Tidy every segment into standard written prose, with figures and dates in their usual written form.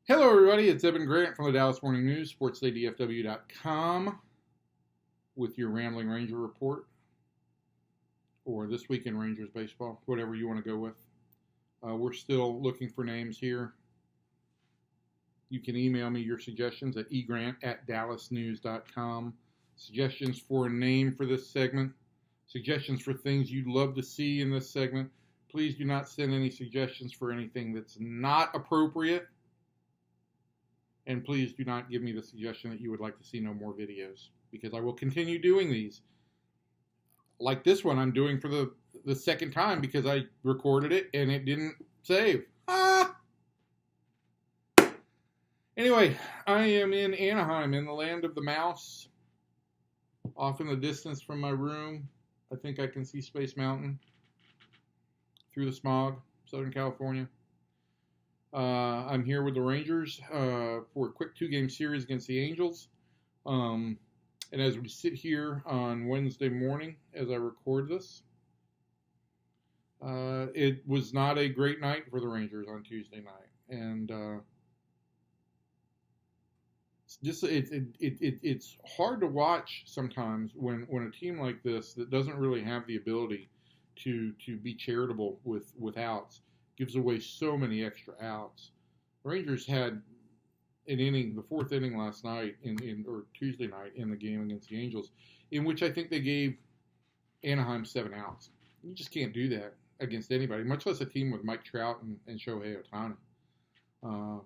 Hello, everybody. It's Evan Grant from the Dallas Morning News, sportsdaydfw.com, with your Rambling Ranger report, or This Week in Rangers Baseball, whatever you want to go with. We're still looking for names here. You can email me your suggestions at egrant@dallasnews.com. Suggestions for a name for this segment, suggestions for things you'd love to see in this segment. Please do not send any suggestions for anything that's not appropriate. And please do not give me the suggestion that you would like to see no more videos, because I will continue doing these. Like this one I'm doing for the second time because I recorded it and it didn't save. Anyway, I am in Anaheim, in the land of the mouse. Off in the distance from my room, I think I can see Space Mountain through the smog, Southern California. I'm here with the Rangers for a quick two-game series against the Angels. And as we sit here on Wednesday morning, as I record this, it was not a great night for the Rangers on Tuesday night. And it's hard to watch sometimes when a team like this that doesn't really have the ability to be charitable with outs gives away so many extra outs. The Rangers had an inning, the fourth inning last night, or Tuesday night in the game against the Angels, in which I think they gave Anaheim 7 outs. You just can't do that against anybody, much less a team with Mike Trout and Shohei Ohtani.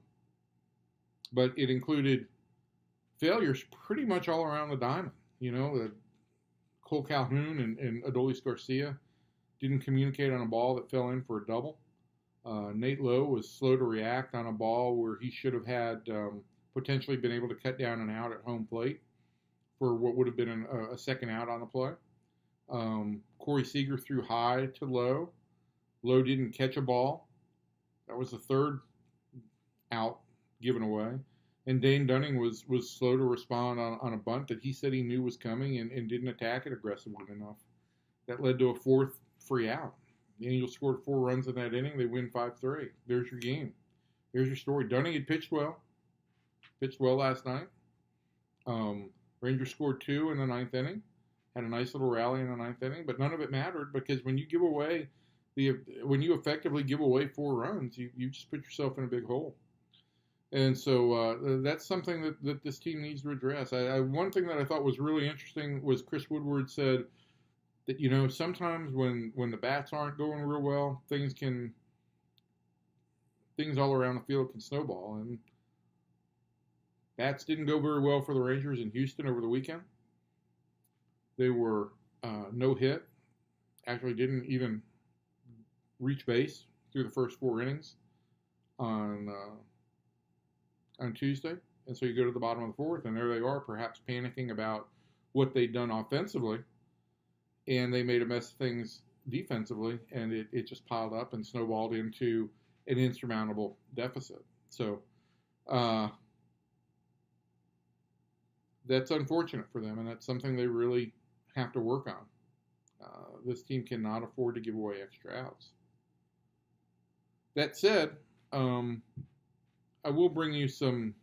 But it included failures pretty much all around the diamond. You know, Cole Calhoun and Adolis Garcia didn't communicate on a ball that fell in for a double. Nate Lowe was slow to react on a ball where he should have had potentially been able to cut down an out at home plate for what would have been a second out on the play. Corey Seager threw high to Lowe. Lowe didn't catch a ball. That was the third out given away. And Dane Dunning was slow to respond on a bunt that he said he knew was coming and didn't attack it aggressively enough. That led to a fourth free out. The Angels scored 4 runs in that inning. They win 5-3. There's your game. There's your story. Dunning had pitched well last night. Rangers scored 2 in the ninth inning. Had a nice little rally in the ninth inning, but none of it mattered because when you effectively give away 4 runs, you just put yourself in a big hole. And so that's something that this team needs to address. One thing that I thought was really interesting was Chris Woodward said that, you know, sometimes when the bats aren't going real well, things all around the field can snowball. And bats didn't go very well for the Rangers in Houston over the weekend. They were no hit, actually didn't even reach base through the first 4 innings on Tuesday. And so you go to the bottom of the fourth, and there they are, perhaps panicking about what they'd done offensively. And they made a mess of things defensively, and it just piled up and snowballed into an insurmountable deficit. So that's unfortunate for them, and that's something they really have to work on. This team cannot afford to give away extra outs. That said, I will bring you some,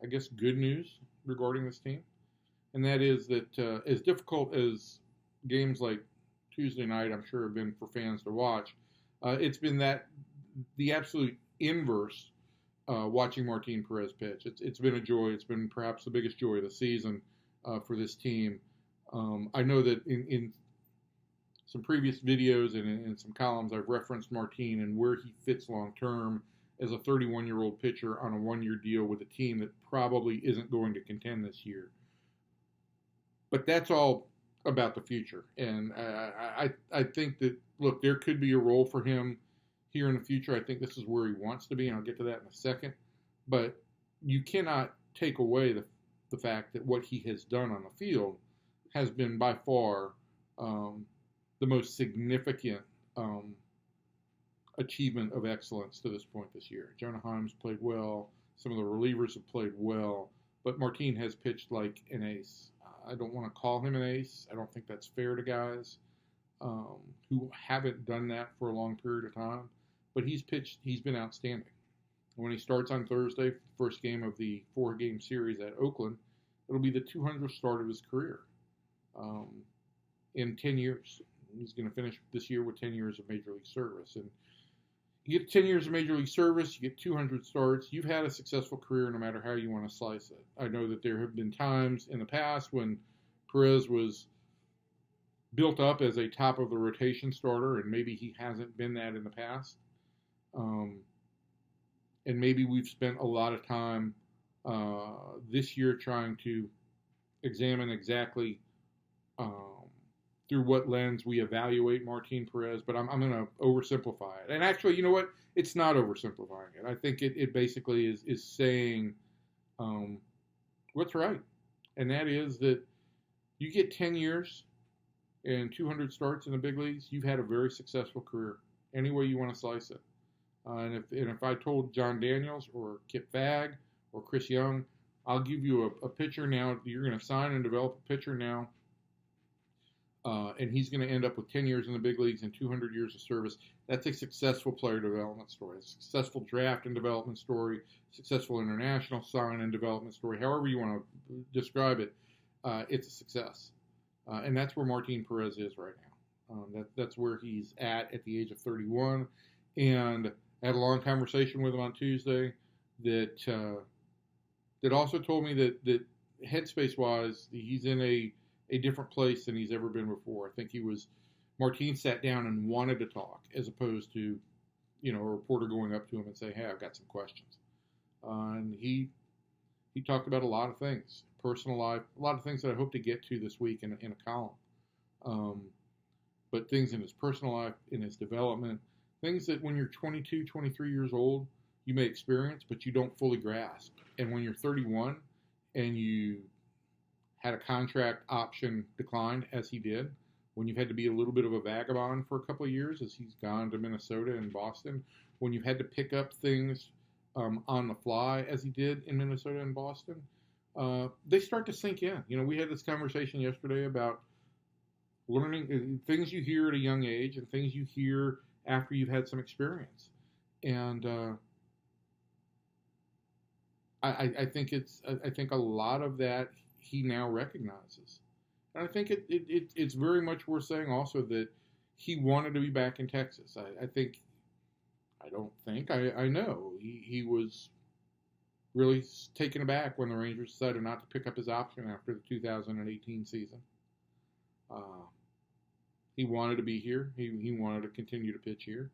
I guess, good news regarding this team, and that is that as difficult as games like Tuesday night, I'm sure, have been for fans to watch, it's been the absolute inverse watching Martin Perez pitch. It's been a joy. It's been perhaps the biggest joy of the season for this team. I know that in some previous videos and in some columns, I've referenced Martin and where he fits long term as a 31-year-old pitcher on a 1-year deal with a team that probably isn't going to contend this year. But that's all about the future. And I think that, look, there could be a role for him here in the future. I think this is where he wants to be, and I'll get to that in a second. But you cannot take away the fact that what he has done on the field has been by far the most significant achievement of excellence to this point this year. Jonah Heim's played well. Some of the relievers have played well. But Martin has pitched like an ace. I don't want to call him an ace. I don't think that's fair to guys who haven't done that for a long period of time. But he's been outstanding. When he starts on Thursday, first game of the 4-game series at Oakland, it'll be the 200th start of his career in 10 years. He's going to finish this year with 10 years of Major League service. And you get 10 years of Major League service, you get 200 starts, you've had a successful career no matter how you want to slice it. I know that there have been times in the past when Perez was built up as a top of the rotation starter, and maybe he hasn't been that in the past. And maybe we've spent a lot of time this year trying to examine exactly through what lens we evaluate Martin Perez, but I'm going to oversimplify it. And actually, you know what? It's not oversimplifying it. I think it basically is saying what's right. And that is that you get 10 years and 200 starts in the big leagues, you've had a very successful career, any way you want to slice it. And if I told John Daniels or Kip Fagg or Chris Young, I'll give you a pitcher now, you're going to sign and develop a pitcher now, and he's going to end up with 10 years in the big leagues and 200 years of service. That's a successful player development story, a successful draft and development story, successful international sign and development story, however you want to describe it. It's a success. And that's where Martin Perez is right now. That's where he's at the age of 31. And I had a long conversation with him on Tuesday that also told me that headspace-wise, he's in a different place than he's ever been before. I think Martin sat down and wanted to talk, as opposed to, a reporter going up to him and saying, "Hey, I've got some questions." And he talked about a lot of things, personal life, a lot of things that I hope to get to this week in a column. But things in his personal life, in his development, things that when you're 22, 23 years old, you may experience, but you don't fully grasp. And when you're 31 and you had a contract option declined, as he did, when you've had to be a little bit of a vagabond for a couple of years, as he's gone to Minnesota and Boston, when you've had to pick up things on the fly, as he did in Minnesota and Boston, they start to sink in. We had this conversation yesterday about learning things you hear at a young age and things you hear after you've had some experience. And I think a lot of that he now recognizes. And I think it's very much worth saying also that he wanted to be back in Texas. I know he was really taken aback when the Rangers decided not to pick up his option after the 2018 season. He wanted to be here. He wanted to continue to pitch here.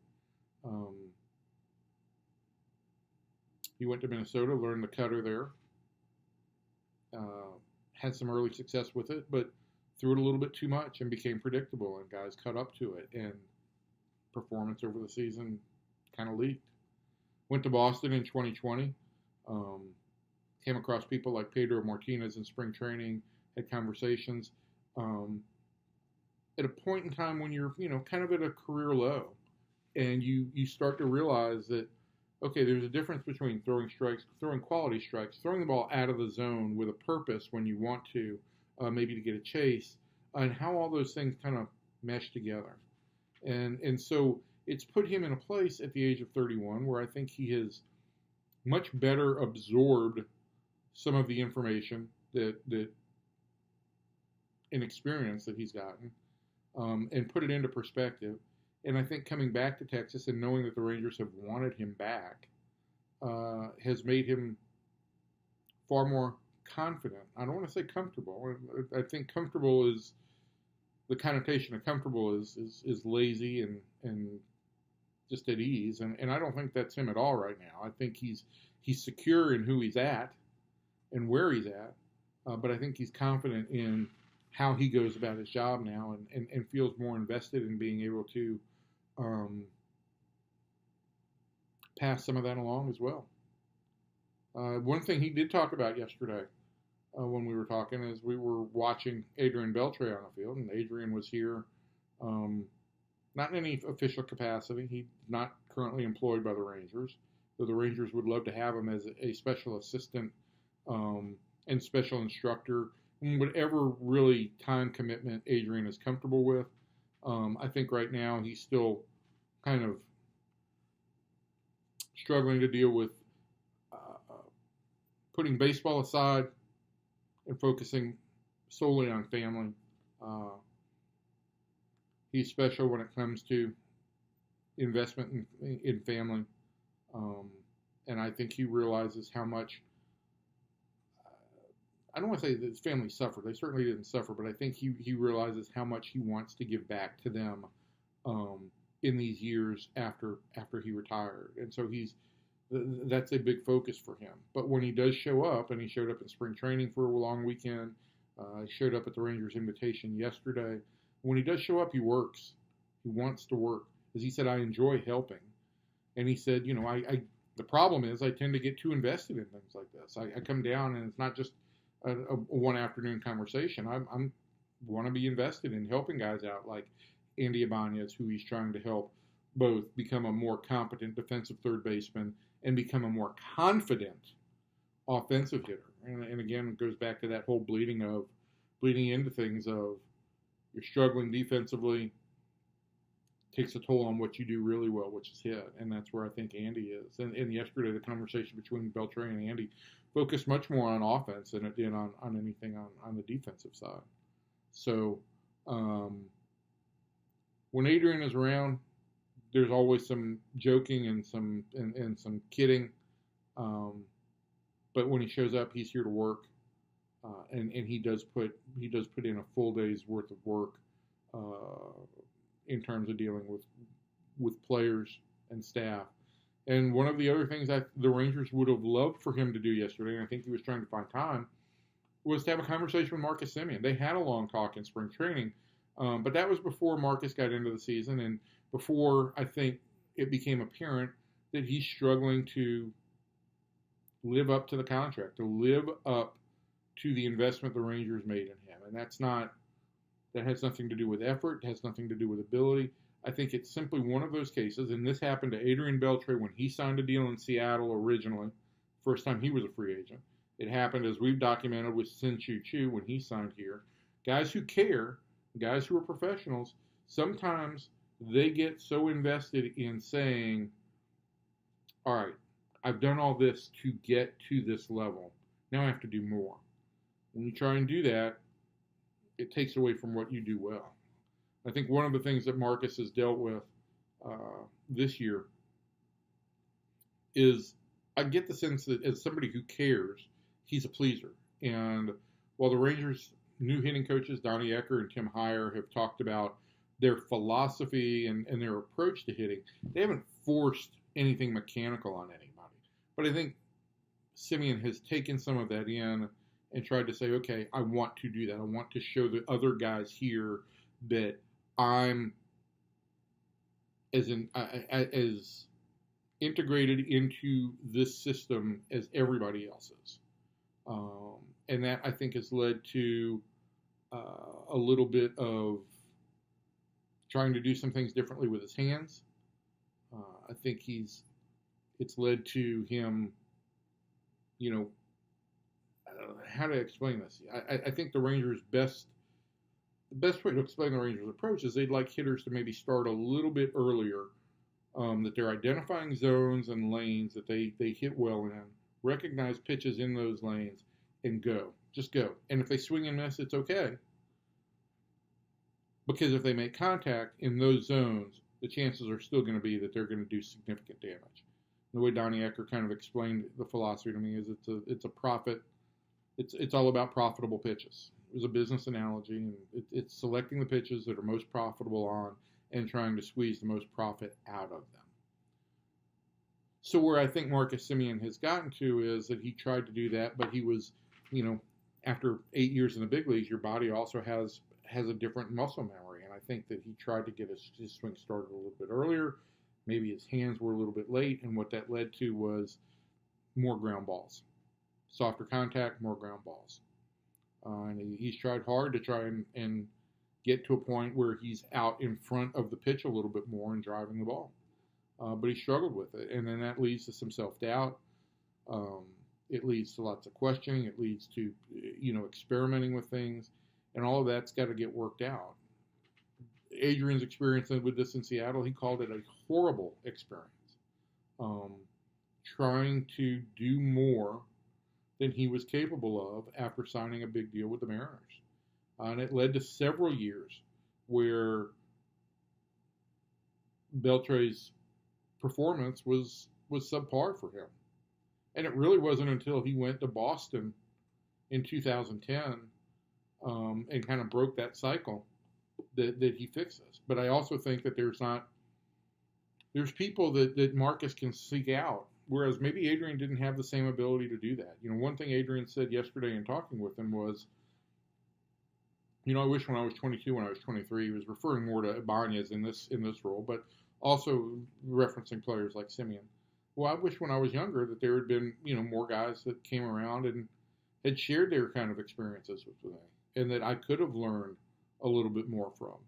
He went to Minnesota, learned the cutter there, had some early success with it, but threw it a little bit too much and became predictable, and guys cut up to it, and performance over the season kind of leaked. Went to Boston in 2020, came across people like Pedro Martinez in spring training, had conversations. At a point in time when you're, kind of at a career low, and you start to realize that, okay, there's a difference between throwing strikes, throwing quality strikes, throwing the ball out of the zone with a purpose when you want to, maybe to get a chase, and how all those things kind of mesh together. And so it's put him in a place at the age of 31 where I think he has much better absorbed some of the information that and experience that he's gotten, and put it into perspective. And I think coming back to Texas and knowing that the Rangers have wanted him back has made him far more confident. I don't want to say comfortable. I think comfortable is, the connotation of comfortable is lazy and just at ease. And I don't think that's him at all right now. I think he's secure in who he's at and where he's at. But I think he's confident in how he goes about his job now, and feels more invested in being able to pass some of that along as well. One thing he did talk about yesterday when we were talking is we were watching Adrian Beltre on the field, and Adrian was here not in any official capacity. He's not currently employed by the Rangers, though the Rangers would love to have him as a special assistant and special instructor, whatever really time commitment Adrian is comfortable with. I think right now he's still kind of struggling to deal with putting baseball aside and focusing solely on family. He's special when it comes to investment in family. And I think he realizes how much, I don't want to say that his family suffered. They certainly didn't suffer, but I think he realizes how much he wants to give back to them in these years after he retired. And so that's a big focus for him. But when he does show up, and he showed up in spring training for a long weekend, he showed up at the Rangers invitation yesterday. When he does show up, he works. He wants to work. As he said, I enjoy helping. And he said, the problem is I tend to get too invested in things like this. I come down, and it's not just a one afternoon conversation. I'm want to be invested in helping guys out like Andy Ibanez, who he's trying to help both become a more competent defensive third baseman and become a more confident offensive hitter. And again, it goes back to that whole bleeding into things of you're struggling defensively, takes a toll on what you do really well, which is hit. And that's where I think Andy is. And yesterday, the conversation between Beltre and Andy focused much more on offense than it did on anything on the defensive side. So when Adrian is around, there's always some joking and some kidding. But when he shows up, he's here to work, and he does put in a full day's worth of work in terms of dealing with players and staff. And one of the other things that the Rangers would have loved for him to do yesterday, and I think he was trying to find time, was to have a conversation with Marcus Semien. They had a long talk in spring training, but that was before Marcus got into the season and before I think it became apparent that he's struggling to live up to the contract, to live up to the investment the Rangers made in him. And that has nothing to do with effort, it has nothing to do with ability. I think it's simply one of those cases, and this happened to Adrian Beltre when he signed a deal in Seattle originally, first time he was a free agent. It happened, as we've documented, with Sin-Chu Chu when he signed here. Guys who care, guys who are professionals, sometimes they get so invested in saying, all right, I've done all this to get to this level. Now I have to do more. When you try and do that, it takes away from what you do well. I think one of the things that Marcus has dealt with this year is I get the sense that as somebody who cares, he's a pleaser. And while the Rangers' new hitting coaches, Donnie Ecker and Tim Heyer, have talked about their philosophy and their approach to hitting, they haven't forced anything mechanical on anybody. But I think Semien has taken some of that in and tried to say, okay, I want to do that. I want to show the other guys here that I'm as integrated into this system as everybody else is. And that, I think, has led to a little bit of trying to do some things differently with his hands. I think it's led to him, how to explain this? I think the Rangers' the best way to explain the Rangers' approach is they'd like hitters to maybe start a little bit earlier, that they're identifying zones and lanes that they hit well in, recognize pitches in those lanes, and go. Just go. And if they swing and miss, it's okay. Because if they make contact in those zones, the chances are still going to be that they're going to do significant damage. The way Donnie Ecker kind of explained the philosophy to me is it's a profit. It's all about profitable pitches. It was a business analogy, and it's selecting the pitches that are most profitable on and trying to squeeze the most profit out of them. So where I think Marcus Semien has gotten to is that he tried to do that, but he was, after 8 years in the big leagues, your body also has a different muscle memory, and I think that he tried to get his swing started a little bit earlier. Maybe his hands were a little bit late, and what that led to was more ground balls. Softer contact, more ground balls. And he's tried hard to try and get to a point where he's out in front of the pitch a little bit more and driving the ball. But he struggled with it, and then that leads to some self-doubt. It leads to lots of questioning. It leads to, experimenting with things, and all of that's got to get worked out. Adrian's experience with this in Seattle, he called it a horrible experience. Trying to do more than he was capable of after signing a big deal with the Mariners. And it led to several years where Beltre's performance was subpar for him. And it really wasn't until he went to Boston in 2010 and kind of broke that cycle that he fixes. But I also think that there's people that Marcus can seek out, whereas maybe Adrian didn't have the same ability to do that. One thing Adrian said yesterday in talking with him was, I wish when I was 22, when I was 23, he was referring more to Ibanez in this role, but also referencing players like Semien. Well, I wish when I was younger that there had been, more guys that came around and had shared their kind of experiences with me, and that I could have learned a little bit more from.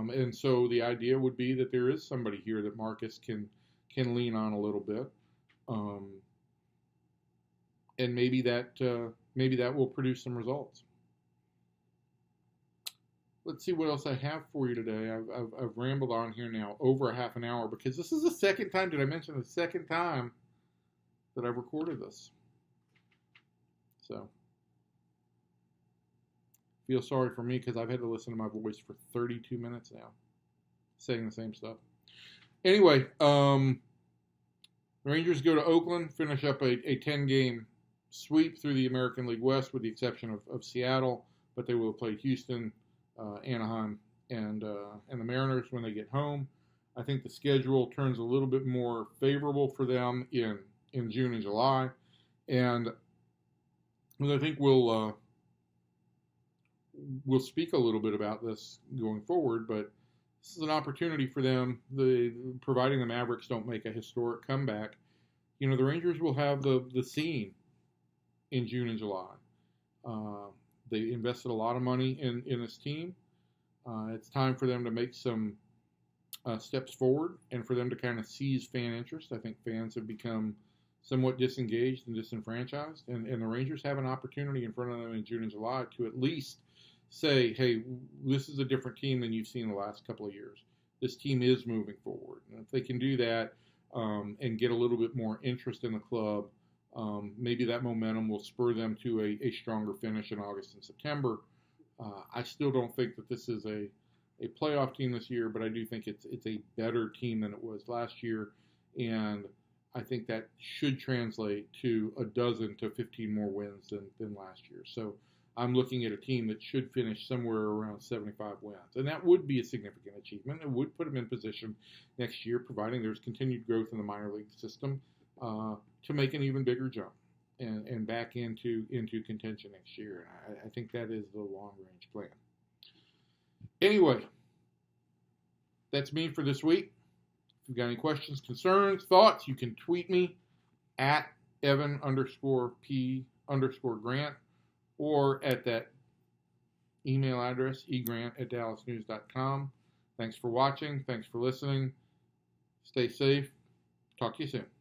And so the idea would be that there is somebody here that Marcus can lean on a little bit, and maybe that will produce some results. Let's see what else I have for you today. I've rambled on here now over a half an hour because this is the second time. Did I mention the second time that I've recorded this? So feel sorry for me because I've had to listen to my voice for 32 minutes now, saying the same stuff. Anyway, Rangers go to Oakland, finish up a 10-game sweep through the American League West with the exception of Seattle, but they will play Houston, Anaheim, and the Mariners when they get home. I think the schedule turns a little bit more favorable for them in June and July, and I think we'll speak a little bit about this going forward, but this is an opportunity for them, providing the Mavericks don't make a historic comeback. The Rangers will have the scene in June and July. They invested a lot of money in this team. It's time for them to make some steps forward and for them to kind of seize fan interest. I think fans have become somewhat disengaged and disenfranchised, and the Rangers have an opportunity in front of them in June and July to at least say, hey, this is a different team than you've seen the last couple of years. This team is moving forward. And if they can do that and get a little bit more interest in the club, maybe that momentum will spur them to a stronger finish in August and September. I still don't think that this is a playoff team this year, but I do think it's a better team than it was last year. And I think that should translate to 12 to 15 more wins than last year. So I'm looking at a team that should finish somewhere around 75 wins. And that would be a significant achievement. It would put them in position next year, providing there's continued growth in the minor league system, to make an even bigger jump and back into contention next year. I think that is the long-range plan. Anyway, that's me for this week. If you've got any questions, concerns, thoughts, you can tweet me at Evan_P_Grant or at that email address, egrant@dallasnews.com. Thanks for watching. Thanks for listening. Stay safe. Talk to you soon.